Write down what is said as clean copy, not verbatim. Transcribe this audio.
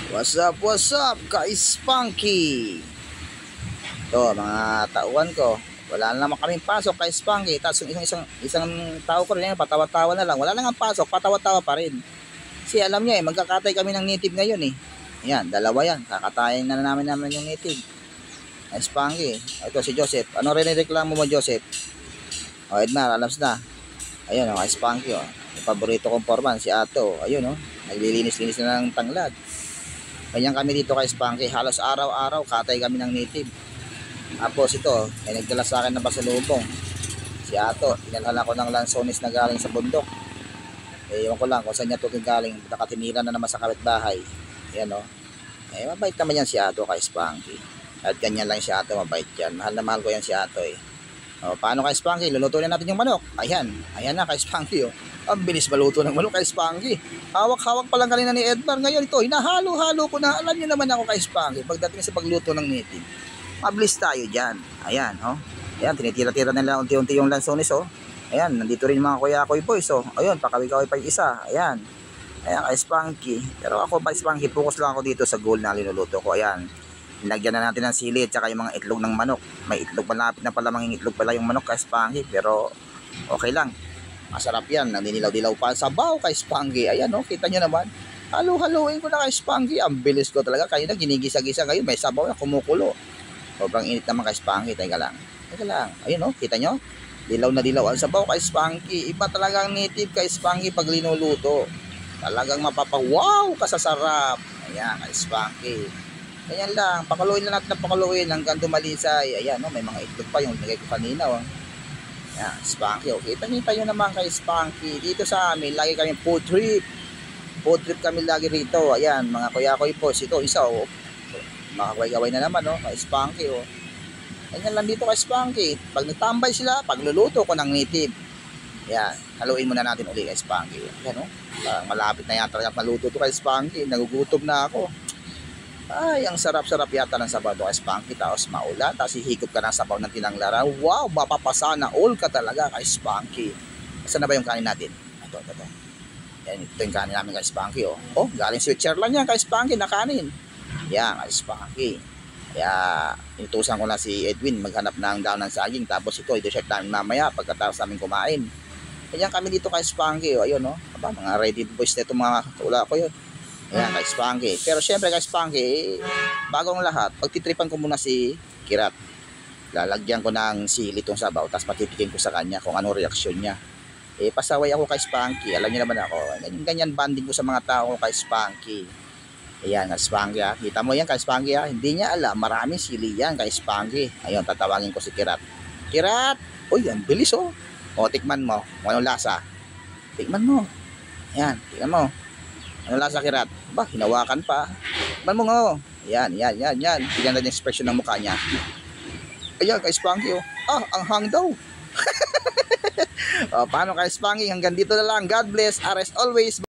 What's up, ka-Spunky? Ito, mga tauhan ko. Wala na naman kaming pasok, ka-Spunky. Tapos yung isang tao ko rin, patawa-tawa na lang. Wala na nga pasok, patawa-tawa pa rin. Kasi alam niya magkakatay kami ng native ngayon Ayan, dalawa yan. Kakatayin na namin yung native. Ka-Spunky. Ito si Joseph. Ano rin reklamo mo, Joseph? O, Edmar, alams na. Ayun, ka-Spunky. Yung paborito kong foreman, si Ato. Ayun, naglilinis-linis na ng tanglad. Ganyan kami dito kay Spunky, halos araw-araw katay kami ng native. Tapos ito, may nagdala sa akin ng pasalubong. Si Ato, pinalhan ako ng lansones na galing sa bundok. Ewan ko lang kung saan niya ito galing, nakatinira na naman sa kapitbahay. Yan mabait naman yan si Ato kay Spunky. At ganyan lang si Ato, mabait yan. Mahal na mahal ko yan si Ato paano kay Spunky? Lulutuin natin yung manok. Ayan na kay Spunky Ang bilis maluto ng manok kay Spunky. Hawak-hawak pa lang kanina ni Edmar. Ngayon ito, hinahalo-halo ko na. Alam niyo naman ako kay Spunky. Pagdating sa pagluto ng native, mabilis tayo dyan. Ayan, Ayan, tinitira-tira nila unti-unti yung lansones, Ayan, nandito rin mga kuya-kuy boys, Ayun, pakawi-kawi pa yung isa. Ayan kay Spunky. Pero ako kay Spunky, focus lang ako dito sa goal na linuluto ko. Ayan, nilagyan na natin ng sili at saka yung mga itlog ng manok. May itlog, malapit na pala manging itlog pala yung manok kay Spunky. Pero okay lang. Masarap yan. Naninilaw-dilaw pa sa sabaw kay Spunky. Ayan kita nyo naman. Halo-haloin ko na kay Spunky. Ang bilis ko talaga. Kanina ginigisa-gisa ngayon. May sabaw na kumukulo. Sobrang init naman kay Spunky. Teka lang. Ayun kita nyo. Dilaw na dilaw ang sabaw kay Spunky. Iba talaga ang native kay Spunky pag linuluto. Talagang mapapawaw ka sa sarap. Ayan kay Spunky. Ayan lang. Pakaluin na natin na pakaluin hanggang dumalisay. Ayan may mga itlog pa yung nilagay ko kanina Yan, Spunky. Kita nyo naman kay Spunky. Dito sa amin, lagi kami food trip. Food trip kami lagi rito. Ayan, mga kuya-kuy po. Ito, isa makakaway-gaway na naman kay Spunky Ganyan lang dito kay Spunky. Pag nagtambay sila, pagluluto ko ng native. Yan, haluin muna natin ulit kay Spunky. Yan malapit na yata maluto to kay Spunky. Nagugutom na ako. Ay, ang sarap-sarap yata ng sabaw kay Spunky. Tapos maulan, tapos hihigop ka ng sabaw ng tinanglara. Wow, mapapasana all ka talaga kay Spunky. Saan na ba yung kanin natin? Ito. Yan, ito yung kanin namin kay Spunky galing Switzerland yan kay Spunky na kanin. Yan, kay Spunky. Kaya, inutusan ko na si Edwin maghanap ng daon ng saging. Tapos ito, i-dessert namin mamaya pagkatapos namin kumain. Ganyan kami dito kay Spunky Ayun aba, mga ready boys na itong mga tula ko yun. Ayan, kay Spunky. Pero syempre kay Spunky, bagong lahat, pagtitripan ko muna si Kirat. Lalagyan ko ng sili itong sabaw, tapos patitikin ko sa kanya kung ano reaksyon niya. Pasaway ako kay Spunky. Alam niyo naman ako. Ganyan banding ko sa mga tao kay Spunky. Ayan, kay Spunky Kita mo yan kay Spunky Hindi niya alam, maraming sili yan kay Spunky. Ayun, tatawagin ko si Kirat. Kirat! Uy, ang bilis tikman mo. Kung anong lasa. Tikman mo. Ayan, tikman mo. Ano lasa Kirat? Ba, hinawakan pa. Tikman mo nga Yan. Tignan natin yung expression ng mukha niya. Ayan, kay Spunky ang hang daw. Paano kay Spunky? Hanggang dito na lang. God bless. Ares always.